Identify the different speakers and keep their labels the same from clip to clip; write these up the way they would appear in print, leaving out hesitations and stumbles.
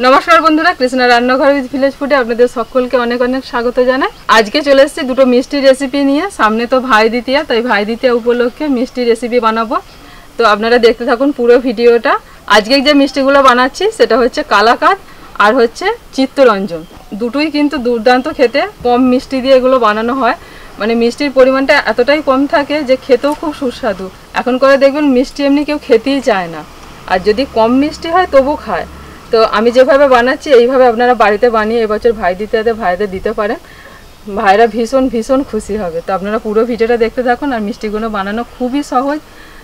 Speaker 1: নমস্কার বন্ধুরা, কৃষ্ণা রান্নাঘর উইথ ভিলেজ ফুডে আপনাদের সকলকে অনেক অনেক স্বাগত জানাই। আজকে চলে এসেছি দুটো মিষ্টি রেসিপি নিয়ে। সামনে তো ভাই দ্বিতীয়া, তাই ভাই দ্বিতীয়া উপলক্ষে মিষ্টি রেসিপি বানাবো। তো আপনারা দেখতে থাকুন পুরো ভিডিওটা। আজকে যে মিষ্টিগুলো বানাচ্ছি সেটা হচ্ছে কালাকাঁদ আর হচ্ছে চিত্তরঞ্জন। দুটোই কিন্তু দুর্দান্ত খেতে। কম মিষ্টি দিয়ে এগুলো বানানো হয়, মানে মিষ্টির পরিমাণটা এতটাই কম থাকে যে খেতেও খুব সুস্বাদু। এখন করে দেখবেন মিষ্টি এমনি কেউ খেতেই চায় না, আর যদি কম মিষ্টি হয় তবু খায়। তো আমি যেভাবে বানাচ্ছি এইভাবে আপনারা বাড়িতে বানিয়ে এবছর ভাই দ্বিতীয়াতে ভাইদের দিতে পারেন। ভাইরা ভীষণ ভীষণ খুশি হবে। তো আপনারা পুরো ভিডিওটা দেখতে থাকুন। আর মিষ্টিগুলো বানানো খুবই সহজ,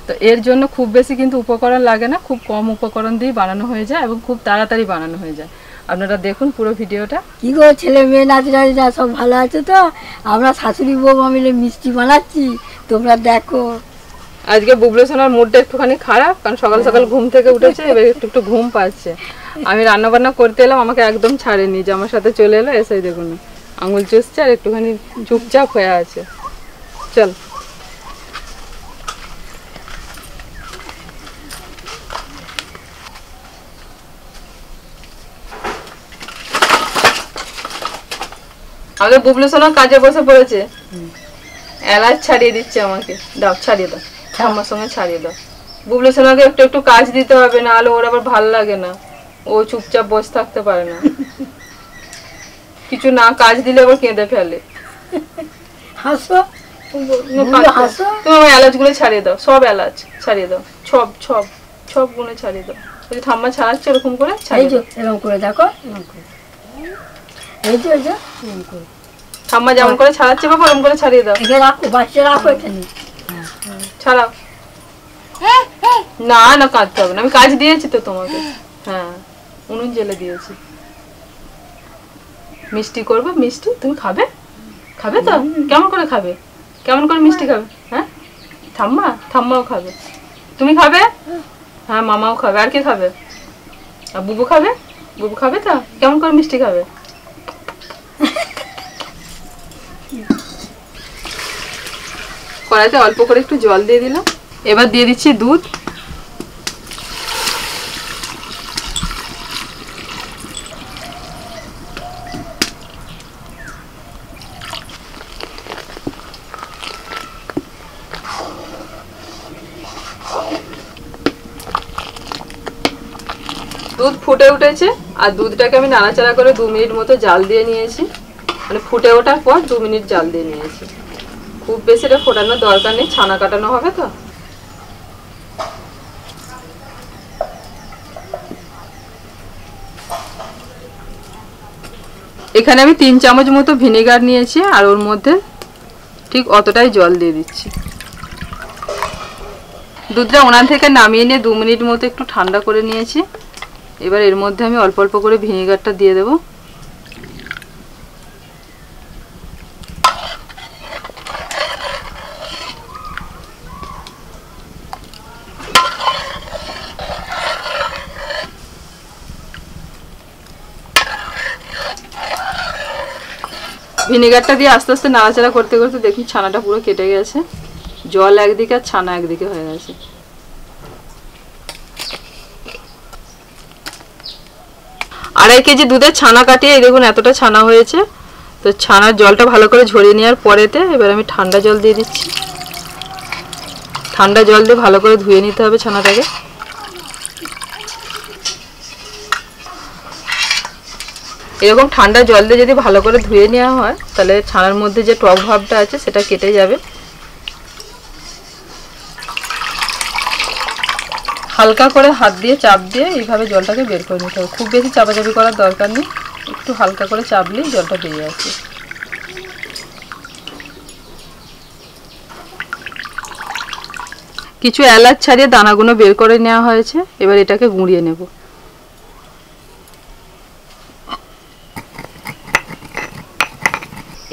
Speaker 1: তো এর জন্য খুব বেশি কিন্তু উপকরণ লাগে না, খুব কম উপকরণ দিয়ে বানানো হয়ে যায় এবং খুব তাড়াতাড়ি বানানো হয়ে যায়। আপনারা দেখুন পুরো ভিডিওটা।
Speaker 2: কি গো ছেলে মেয়ে নাতিরা সব ভালো আছে তো? আমরা শাশুড়ি বৌমা মিলে মিষ্টি বানাচ্ছি, তোমরা দেখো।
Speaker 1: আজকে বুবলু সোনার মুডটা একটুখানি খারাপ, কারণ সকাল সকাল ঘুম থেকে উঠেছে, এবার একটু ঘুম পাচ্ছে। আমি রান্না বান্না করতে এলাম, আমাকে একদম ছাড়েনি, যে আমার সাথে চলে এলো। এসে দেখুন আঙুল চুষছে আর একটুখানি চুপচাপ হয়ে আছে। চল আমাদের বুবলু সোনা কাজে বসে পড়েছে, এলাচ ছাড়িয়ে দিচ্ছে আমাকে। দাও, ছাড়িয়ে দাও, ঠাম্মার সঙ্গে ছাড়িয়ে দাও। বুবলু সোনাকে একটু একটু কাজ দিতে হবে, না হলে ওর আবার ভাল লাগে না, ও চুপচাপ বসে থাকতে পারে না। কিছু না কাজ দিলে আবার কেঁদে ফেলে।
Speaker 2: হাসো হাসো।
Speaker 1: তুমি আমার এলাচ গুলো ছাড়িয়ে দাও, সব এলাচ ছাড়িয়ে দাও, সব সব সব গুলো ছাড়িয়ে দাও। ওই ঠাম্মা ছাড়াচ্ছে এরকম করে ছাড়িয়ে দাও।
Speaker 2: এরকম করে দেখো, এরকম করে। এই যে এরকম করে
Speaker 1: ঠাম্মা যেমন করে ছাড়াচ্ছে বাবা ওরকম করে ছাড়িয়ে দাও।
Speaker 2: এখানে রাখো, বাচ্চা রাখো এখানে।
Speaker 1: ছাড়াও। না না, কাঁদতে হবে না, আমি কাজ দিয়েছি তো তোমাকে। হ্যাঁ, উনুন জেলে দিয়েছি। মিষ্টি করবো, মিষ্টি তুমি খাবে? খাবে তো? কেমন করে খাবে? কেমন করে মিষ্টি খাবে? হ্যাঁ, ঠাম্মাও খাবে। তুমি খাবে? হ্যাঁ, মামাও খাবে। আর কে খাবে? আর বুবু খাবে? বুবু খাবে তো? কেমন করে মিষ্টি খাবে? কড়াইতে অল্প করে একটু জল দিয়ে দিলাম। এবার দিয়ে দিচ্ছি দুধ। দুধ ফুটে উঠেছে, আর দুধটাকে আমি নাড়াচাড়া করে 2 মিনিট মতো জাল দিয়ে নিয়েছি। মানে ফুটে ওঠার পর 2 মিনিট জাল দিয়ে নিয়েছি। খুব বেশি এটা ফোটানোর দরকার নেই, ছানা কাটানো হবে তো। এখানে আমি 3 চামচ মতো ভিনেগার নিয়েছি, আর ওর মধ্যে ঠিক অতটাই জল দিয়ে দিচ্ছি। দুধটা ওনার থেকে নামিয়ে নিয়ে 2 মিনিট মতো একটু ঠান্ডা করে নিয়েছি। এবার এর মধ্যে আমি অল্প অল্প করে ভিনেগারটা দিয়ে দেবো। ভিনেগারটা দিয়ে আস্তে আস্তে নাড়াচাড়া করতে করতে দেখুন ছানাটা পুরো কেটে গেছে। জল একদিকে আর ছানা একদিকে হয়ে গেছে। আড়াই কেজি দুধের ছানা কাটিয়ে এই দেখুন এতটা ছানা হয়েছে। তো ছানার জলটা ভালো করে ঝরিয়ে নেওয়ার পরেতে এবার আমি ঠান্ডা জল দিয়ে দিচ্ছি। ঠান্ডা জল দিয়ে ভালো করে ধুয়ে নিতে হবে ছানাটাকে। এরকম ঠান্ডা জল দিয়ে যদি ভালো করে ধুয়ে নেওয়া হয় তাহলে ছানার মধ্যে যে টক ভাবটা আছে সেটা কেটে যাবে। হালকা করে হাত দিয়ে চাপ দিয়ে এইভাবে জলটাকে বের করে নিতে হবে। খুব বেশি চাপাচাপি করার দরকার নেই, একটু হালকা করে চাপলেই জলটা বেরিয়ে আসে। কিছু এলাচ ছাড়িয়ে দানাগুলো বের করে নেওয়া হয়েছে। এবার এটাকে গুঁড়িয়ে নেব।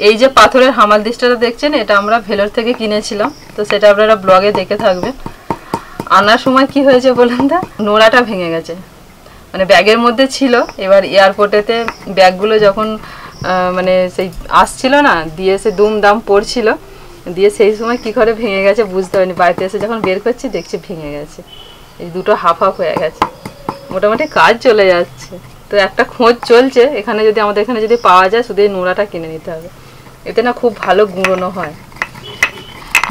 Speaker 1: এই যে পাথরের হামালদিস্তাটা দেখছেন, এটা আমরা ভেলোর থেকে কিনেছিলাম। তো সেটা আপনারা ব্লগে দেখে থাকবেন। আনার সময় কি হয়েছে বলেন তো, নোড়াটা ভেঙে গেছে, মানে ব্যাগের মধ্যে ছিল। এবার এয়ারপোর্টেতে ব্যাগগুলো যখন মানে সেই আসছিল না, দিয়ে সে দুমদাম পড়ছিল, দিয়ে সেই সময় কি করে ভেঙে গেছে বুঝতে পারিনি। বাড়িতে এসে যখন বের করছি দেখছি ভেঙে গেছে। এই দুটো হাফ হাফ হয়ে গেছে। মোটামুটি কাজ চলে যাচ্ছে। তো একটা খোঁজ চলছে এখানে, যদি আমাদের এখানে যদি পাওয়া যায় শুধু এই নোড়াটা কিনে নিতে হবে। এতে না খুব ভালো গুঁড়োনো হয়।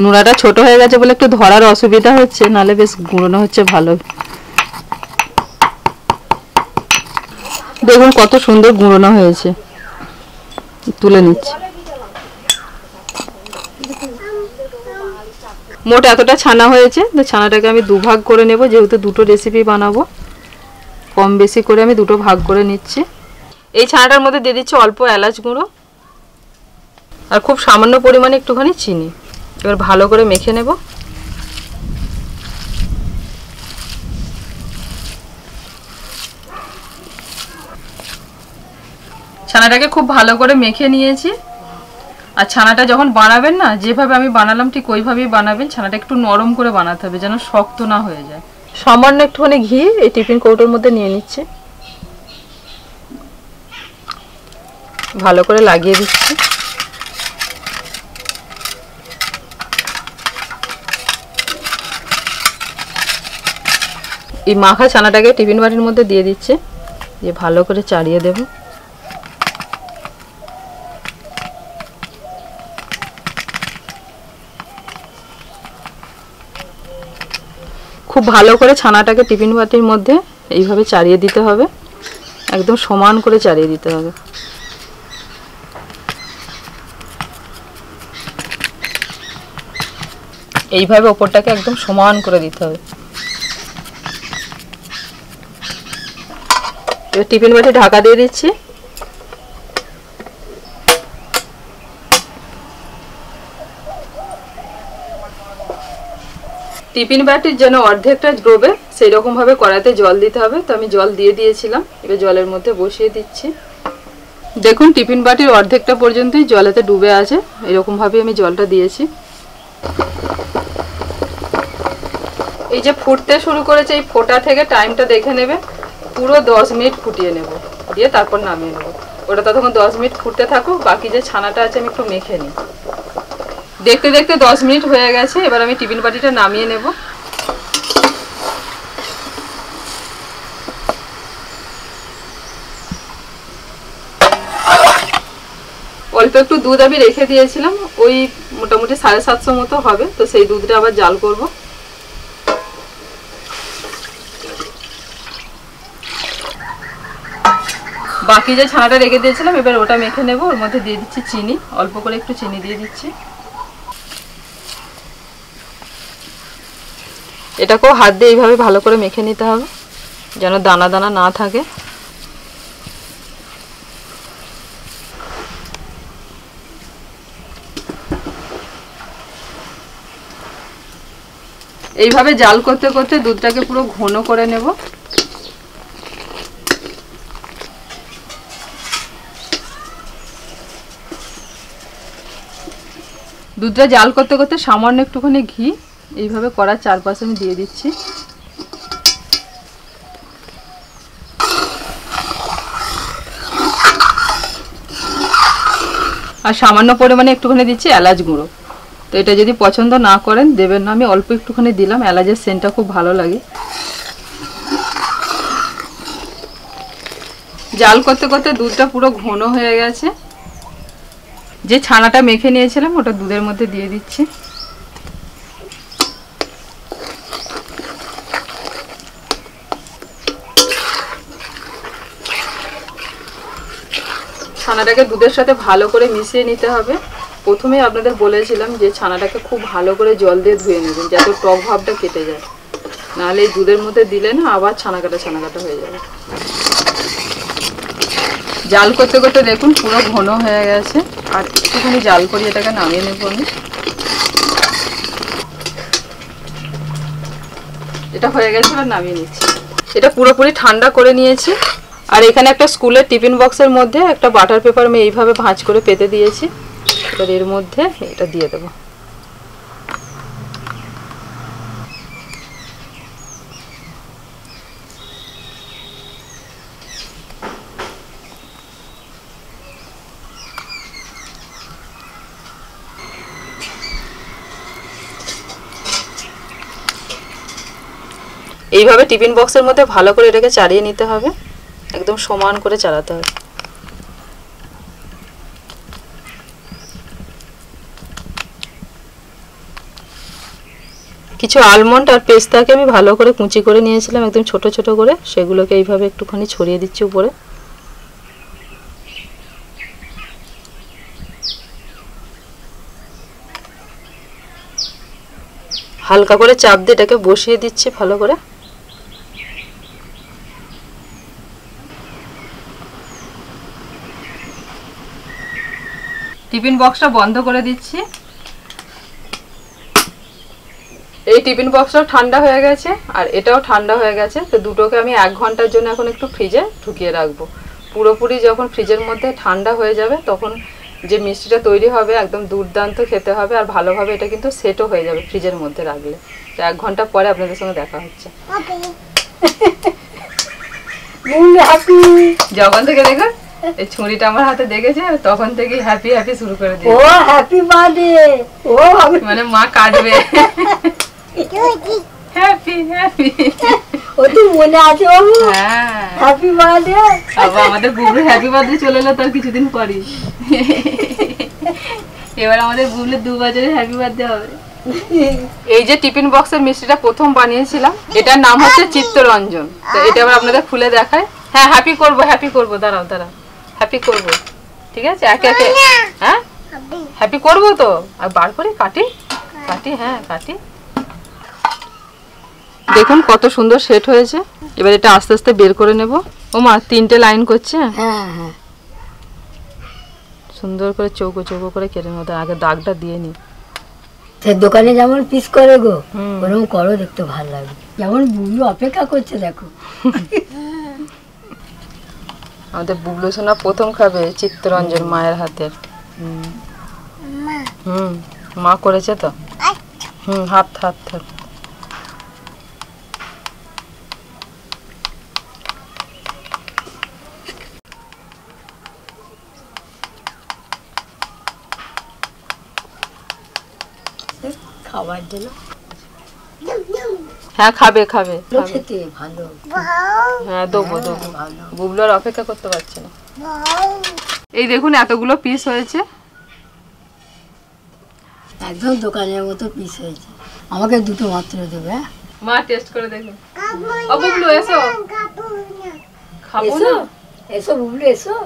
Speaker 1: নোড়াটা ছোট হয়ে গেছে বলে একটু ধরার অসুবিধা হচ্ছে, নাহলে বেশ গুঁড়োনো হচ্ছে ভালো। দেখুন কত সুন্দর গুঁড়োনো হয়েছে। তুলে নিচ্ছি। মোট এতটা ছানা হয়েছে, তো ছানাটাকে আমি দুভাগ করে নেব, যেহেতু দুটো রেসিপি বানাবো কম বেশি করে আমি দুটো ভাগ করে নিচ্ছি। এই ছানাটার মধ্যে দিয়ে দিচ্ছি অল্প এলাচ গুঁড়ো আর খুব সামান্য পরিমাণে একটুখানি চিনি। এবার ভালো করে মেখে নেব। ছানাটাকে খুব ভালো করে মেখে নিয়েছি। আর ছানাটা যখন বানাবেন না, যেভাবে আমি বানালাম ঠিক ওইভাবেই বানাবেন। ছানাটা একটু নরম করে বানাতে হবে, যেন শক্ত না হয়ে যায়। সামান্য একটুখানি ঘি এই টিফিন কৌটোর মধ্যে নিয়ে নিচ্ছি, ভালো করে লাগিয়ে দিচ্ছি। এই মাখা ছানাটাকে টিফিন বাটির মধ্যে দিয়ে দিচ্ছি, দিয়ে ভালো করে চাড়িয়ে দেব। খুব ভালো করে ছানাটাকে টিফিন বাটির মধ্যে এইভাবে চাড়িয়ে দিতে হবে, একদম সমান করে চাড়িয়ে দিতে হবে। এইভাবে ওপরটাকে একদম সমান করে দিতে হবে। এবার টিফিন বাটি ঢাকা দিয়ে দিচ্ছি। টিফিন বাটির যেন অর্ধেকটা ডোবে সেই রকম ভাবে কড়াইতে জল দিতে হবে। তো আমি জল দিয়ে দিয়েছিলাম, এবার জলের মধ্যে বসিয়ে দিচ্ছি। দেখুন টিফিন বাটির অর্ধেকটা পর্যন্তই জলেতে ডুবে আছে, এরকম ভাবে আমি জলটা দিয়েছি। এই যে ফুটতে শুরু করেছে, এই ফোটা থেকে টাইমটা দেখে নেবে, পুরো 10 মিনিট ফুটিয়ে নেব, দিয়ে তারপর নামিয়ে নেব। ওটা ততক্ষণ 10 মিনিট ফুটতে থাকুক, বাকি যে ছানাটা আছে আমি একটু মেখে নিই। দেখতে দেখতে 10 মিনিট হয়ে গেছে, এবার আমি টিফিন বাটিটা নামিয়ে নেব। অল্প একটু দুধ আমি রেখে দিয়েছিলাম, ওই মোটামুটি 750 মতো হবে, তো সেই দুধটা আবার জাল করব। বাকি যে ছানাটা রেখে দিয়েছিলাম এবার ওটা মেখে নেব। ওর মধ্যে দিয়ে দিচ্ছি চিনি, অল্প করে একটু চিনি দিয়ে দিচ্ছি। এটাকেও হাত দিয়ে এইভাবে ভালো করে মেখে নিতে হবে, যেন দানা দানা না থাকে। এইভাবে জাল করতে করতে দুধটাকে পুরো ঘন করে নেব। দুধটা জাল করতে করতে সামান্য একটুখানি ঘি এইভাবে কড়ার চারপাশে আমি দিয়ে দিচ্ছি। আর সামান্য পরিমাণে একটুখানি দিচ্ছি এলাচ গুঁড়ো। তো এটা যদি পছন্দ না করেন দেবেন না, আমি অল্প একটুখানি দিলাম, এলাচের সেন্টটা খুব ভালো লাগে। জাল করতে করতে দুধটা পুরো ঘন হয়ে গেছে। যে ছানাটা মেখে নিয়েছিলাম ওটা দুধের মধ্যে দিয়ে দিচ্ছি। ছানাটাকে দুধের সাথে ভালো করে মিশিয়ে নিতে হবে। প্রথমেই আপনাদের বলেছিলাম যে ছানাটাকে খুব ভালো করে জল দিয়ে ধুয়ে নেবেন, যাতে টক ভাবটা কেটে যায়, নাহলে এই দুধের মধ্যে দিলে না আবার ছানা কাটা হয়ে যাবে। জাল করতে করতে দেখুন পুরো ঘন হয়ে গেছে, আর একটুখানি জাল করি এটাকে নামিয়ে নেব আমি। এটা হয়ে গেছে, এবার নামিয়ে নিচ্ছি। এটা পুরোপুরি ঠান্ডা করে নিয়েছি। আর এখানে একটা স্কুলের টিফিন বক্সের মধ্যে একটা বাটার পেপার আমি এইভাবে ভাঁজ করে পেতে দিয়েছি। এবার এর মধ্যে এটা দিয়ে দেবো। এইভাবে টিফিন বক্সের মধ্যে ভালো করে এটাকে চাড়িয়ে নিতে হবে, একদম সমান করে চালাতে হবে। কিছু আলমন্ড আর পেস্তাকে আমি ভালো করে কুচি করে নিয়েছিলাম একদম ছোট ছোট করে, সেগুলোকে এইভাবে একটুখানি ছড়িয়ে দিচ্ছি উপরে। হালকা করে চাপ দিয়ে এটাকে বসিয়ে দিচ্ছি ভালো করে। টিফিন বক্সটা বন্ধ করে দিচ্ছি। এই টিফিন বক্সটাও ঠান্ডা হয়ে গেছে আর এটাও ঠান্ডা হয়ে গেছে, তো দুটোকে আমি 1 ঘন্টার জন্য এখন একটু ফ্রিজে ঢুকিয়ে রাখবো। পুরোপুরি যখন ফ্রিজের মধ্যে ঠান্ডা হয়ে যাবে তখন যে মিষ্টিটা তৈরি হবে একদম দুর্দান্ত খেতে হবে, আর ভালোভাবে এটা কিন্তু সেটও হয়ে যাবে ফ্রিজের মধ্যে রাখলে। তো 1 ঘন্টা পরে আপনাদের সঙ্গে দেখা হচ্ছে। যখন থেকে দেখুন এই ছুরিটা আমার হাতে দেখেছে তখন থেকে হ্যাপি হ্যাপি শুরু করে দিয়েছে।
Speaker 2: ও হ্যাপি বার্থডে, ও
Speaker 1: মানে মা কাটবে। হ্যাপি হ্যাপি,
Speaker 2: ও তো মনে আছে বাবু?
Speaker 1: হ্যাঁ
Speaker 2: হ্যাপি বার্থডে।
Speaker 1: বাবা আমাদের বুবলু হ্যাপি বার্থডে চলে এলো তার কিছুদিন পরই। এবার আমাদের বুবলু 2 বছরের হ্যাপি বার্থডে হবে। এই যে টিফিন বক্সের মিষ্টিটা প্রথম বানিয়েছিলাম, এটার নাম হচ্ছে চিত্তরঞ্জন। তো এটা আবার আপনাদের খুলে দেখায়। হ্যাঁ হ্যাপি করব, হ্যাপি করব, দাঁড়াও দাঁড়াও, হ্যাপি করব, ঠিক আছে একে একে। হ্যাঁ হ্যাপি করব তো, আর বার করে কাটি কাটি, হ্যাঁ কাটি। দেখুন কত সুন্দর সেট হয়েছে। এবার এটা আস্তে আস্তে বের করে নেব। ও মা 3টে লাইন করছে।
Speaker 2: হ্যাঁ হ্যাঁ,
Speaker 1: সুন্দর করে চৌকো চৌকো করে কেটে নেব, আগে দাগটা দিয়ে নি।
Speaker 2: সে দোকানে যেমন পিস করে গো ওরকম করো, দেখতে ভালো লাগে। যেমন বুবলু অপেক্ষা করছে দেখো।
Speaker 1: আমাদের বুবলু সোনা প্রথম খাবে চিত্তরঞ্জন মায়ের হাতের। মা করেছে তো। হাত হাত হাত।
Speaker 2: খাবার দিল।
Speaker 1: হ্যাঁ খাবে খাবে,
Speaker 2: খেতে ভালো।
Speaker 1: হ্যাঁ দেবো দেবো। বুবলু আর অপেক্ষা করতে পারছে না। এই দেখুন এতগুলো পিস হয়েছে,
Speaker 2: একদম দোকানের মতো পিস হয়েছে। আমাকে 2টো মাত্র দেবে।
Speaker 1: মা টেস্ট করে দেখুন। ও বুবলু এসো। খাবো না?
Speaker 2: এসো বুবলু এসো।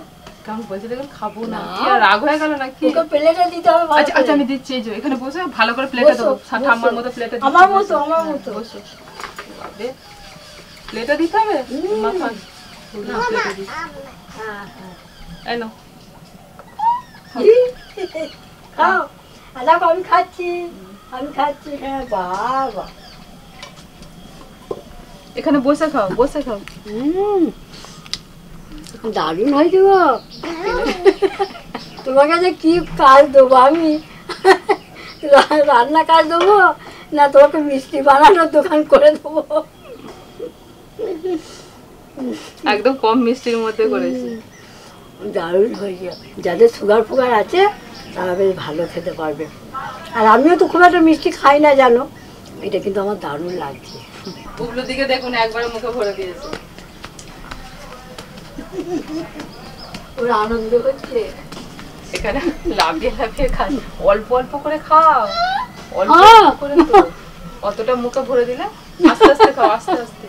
Speaker 1: কেমন বলছে দেখুন, খাবো না। কি আর রাগ হয়ে গেল নাকি?
Speaker 2: ওকে প্লেটে দিতে হবে।
Speaker 1: আচ্ছা আচ্ছা আমি দিচ্ছি, এই যে এখানে বসে ভালো করে প্লেটে দেবো। ঠাম্মার মতো প্লেটে দিচ্ছি।
Speaker 2: আমার মতো আমার মতো
Speaker 1: বসো। বাবা প্লেটে দিতে হবে। মা খান। না প্লেটে দিই। হ্যাঁ হ্যাঁ। এই নাও।
Speaker 2: খাও। আদা আমি খাচ্ছি, আমি খাচ্ছি। হ্যাঁ বাবা,
Speaker 1: এখানে বসে খাও, বসে খাও।
Speaker 2: দারুণ হয়েছে গো। তোমার কাছে কি কাজ দেবো আমি? রান্না কাজ দেবো না তোমাকে মিষ্টি বানানোর দোকান করে দেবো?
Speaker 1: একদম কম মিষ্টির মধ্যে করেছি।
Speaker 2: দারুণ হয়েছে। যাদের সুগার ফুগার আছে তারা বেশ ভালো খেতে পারবে। আর আমিও তো খুব একটা মিষ্টি খাই না জানো, এটা কিন্তু আমার দারুণ লাগছে।
Speaker 1: বুবলুর দিকে দেখুন একবারে মুখে ভরে দিয়েছে।
Speaker 2: ওরা আনন্দ করছে।
Speaker 1: এখানে লাফিয়ে লাফিয়ে খায়। অল্প অল্প করে খাও, অল্প অল্প করে খাও। অতটা মুখে ভরে দিলে আস্তে আস্তে খাও, আস্তে আস্তে।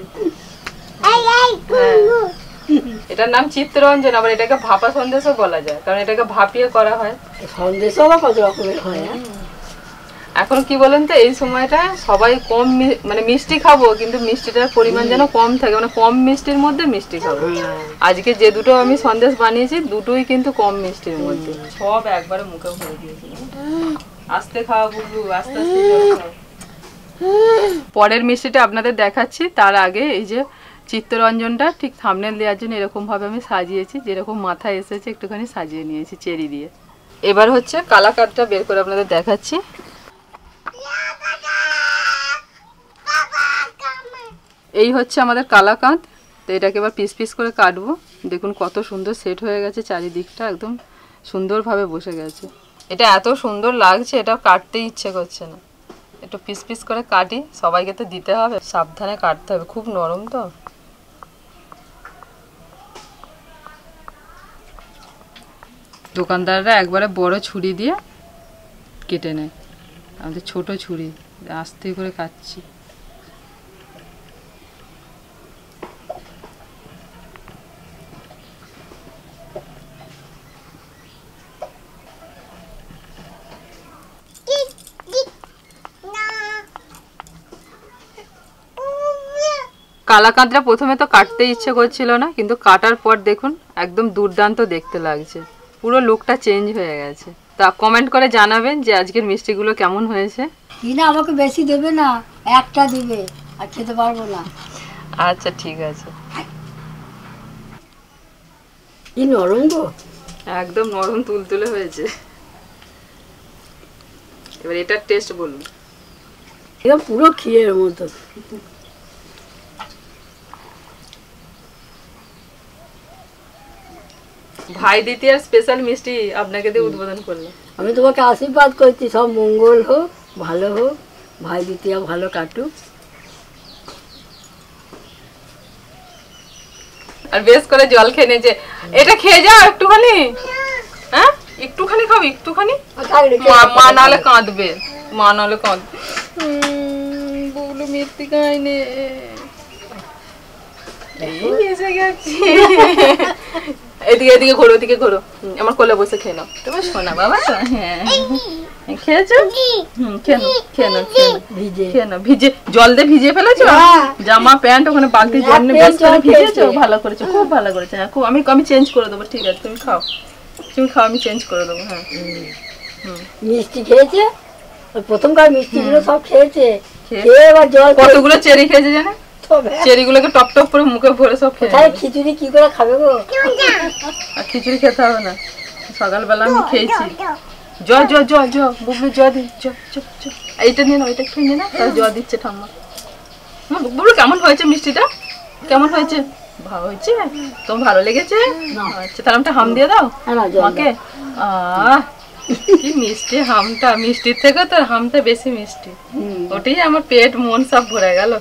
Speaker 1: এটার নাম চিত্তরঞ্জন, আবার এটাকে ভাপা সন্দেশও বলা যায়, কারণ এটাকে ভাপিয়ে করা হয়।
Speaker 2: সন্দেশও আবার কত রকমের হয়।
Speaker 1: এখন কি বলেন তো, এই সময়টা সবাই কম মানে মিষ্টি খাবো, কিন্তু মিষ্টিটার পরিমাণ যেন কম থাকে, মানে কম মিষ্টির মধ্যে মিষ্টি খাবো। আজকে যে দুটো আমি সন্দেশ বানিয়েছি দুটোই কিন্তু কম মিষ্টির মধ্যে। সব একবারে মুখে ভরে দিয়েছি। আস্তে খাওয়া বুবলু, আস্তে আস্তে খাও। পরের মিষ্টিটা আপনাদের দেখাচ্ছি, তার আগে এই যে চিত্তরঞ্জনটা ঠিক থাম্বনেল দেওয়ার জন্য এরকম ভাবে আমি সাজিয়েছি, যেরকম মাথায় এসেছে একটুখানি সাজিয়ে নিয়েছি চেরি দিয়ে। এবার হচ্ছে কালাকাঁদটা বের করে আপনাদের দেখাচ্ছি। এই হচ্ছে আমাদের কালাকাঁদ। তো এটাকে এবার পিস পিস করে কাটবো। দেখুন কত সুন্দর সেট হয়ে গেছে, চারিদিকটা একদম সুন্দরভাবে বসে গেছে। এটা এত সুন্দর লাগছে, এটা কাটতেই ইচ্ছে করছে না। একটু পিস পিস করে কাটি, সবাইকে তো দিতে হবে, সাবধানে কাটতে হবে, খুব নরম তো। দোকানদাররা একবারে বড় ছুরি দিয়ে কেটে নেয়, আমাদের ছোট ছুরি আস্তে করে কাটছি। কালাকাঁদটা প্রথমে তো কাটতে ইচ্ছে করছিল না, কিন্তু কাটার পর দেখুন একদম দুর্দান্ত দেখতে লাগছে, পুরো লুকটা চেঞ্জ হয়ে গেছে। তা কমেন্ট করে জানাবেন যে আজকের মিষ্টিগুলো কেমন হয়েছে।
Speaker 2: কিনা আমাকে বেশি দেবে না, একটা দিবে, আর খেতে পারবো না।
Speaker 1: আচ্ছা ঠিক আছে।
Speaker 2: কি নরম গো,
Speaker 1: একদম নরম তুলতুলে হয়েছে। এবার এটার টেস্ট বলুন।
Speaker 2: এটা পুরো ক্ষীরের মতো।
Speaker 1: ভাই দ্বিতীয়ার স্পেশাল মিষ্টি আপনাকে দিয়ে উদ্বোধন করলাম।
Speaker 2: আমি তোমাকে আশীর্বাদ করছি, সব মঙ্গল হোক, ভালো হোক, ভাই দ্বিতীয়া ভালো কাটুক।
Speaker 1: আর বেশ করে জল খেয়ে নিয়েছে। এটা খেয়ে যাও একটুখানি, হ্যাঁ একটুখানি খাও, একটুখানি। মা নাহলে কাঁদবে, মা নাহলে কাঁদবে। বললো মিষ্টি খাইনি, এই এসে গেছি। এদিকে এদিকে ঘোরো, এদিকে ঘোরো, আমার কোলে বসে খেয়ে নাও। তুমি শোনা বাবা তো, হ্যাঁ খেয়েছো? খেয়ে নাও, খেয়ে নাও, খেয়ে নাও। ভিজে জল দিয়ে ভিজিয়ে ফেলেছো জামা প্যান্ট, ওখানে বালতির জল নিয়ে বেশ করে ভিজেছো, ভালো করেছো, খুব ভালো করেছো। হ্যাঁ খুব, আমি চেঞ্জ করে দেবো, ঠিক আছে তুমি খাও, তুমি খাও, আমি চেঞ্জ করে দেবো। হ্যাঁ
Speaker 2: মিষ্টি খেয়েছে, প্রথমকার মিষ্টিগুলো সব খেয়েছে, খেয়ে এবার জল।
Speaker 1: কতগুলো চেরি খেয়েছে জানে, চেরিগুলোকে টপ টপ করে মুখে ভরে সব খেয়ে।
Speaker 2: খিচুড়ি কি করে খাবে গো?
Speaker 1: আর খিচুড়ি খেতে হবে না, সকালবেলা আমি খেয়েছি। জ জ জ জ বুবলু জ দি, জ জ জ। এইটা নিয়ে নাও, এটা খেয়ে নিয়ে না, তাহলে জ দিচ্ছে ঠাম্মা। বুবলু কেমন হয়েছে মিষ্টিটা, কেমন হয়েছে? ভালো হয়েছে, তোমার ভালো লেগেছে? আচ্ছা তাহলে একটা হাম দিয়ে দাও মাকে। কি মিষ্টি হামটা, মিষ্টির থেকে তো হামটা বেশি মিষ্টি। ওটাই আমার পেট মন সব ভরে গেল।